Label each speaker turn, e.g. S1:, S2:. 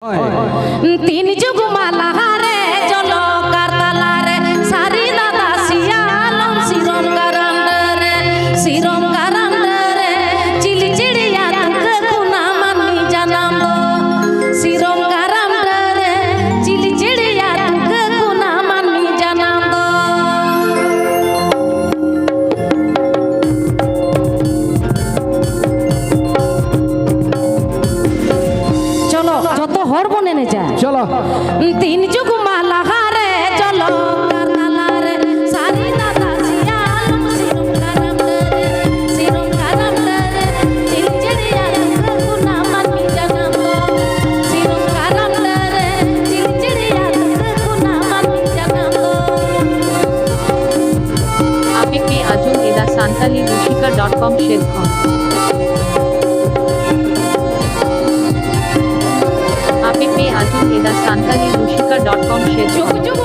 S1: तीन जुग माला रे चलो करतला रे सारी दादा सियालम सिरोम करंड रे चिली चिड़िया तुमके कुना मनी जनम दो सिरोम करंड रे चिली चिड़िया तुमके कुना मनी जनम दो। चलो जो हर बने ने जाए
S2: चलो
S1: तीन जुग माला रे चलो करतला रे सारी दादा सियालम सिरोम करंड रे चिली चिड़िया तुमके कुना मनी जनम दो सिरोम करंड रे चिली चिड़िया तुमके कुना मनी जनम दो।
S3: আপনি কি আজও এদা সান্তালি রুশিকা.com শেয়ার করুন। আপনি আজও এদা সান্তালি রুশিকা.com শেয়ার করুন।
S1: जुग जुग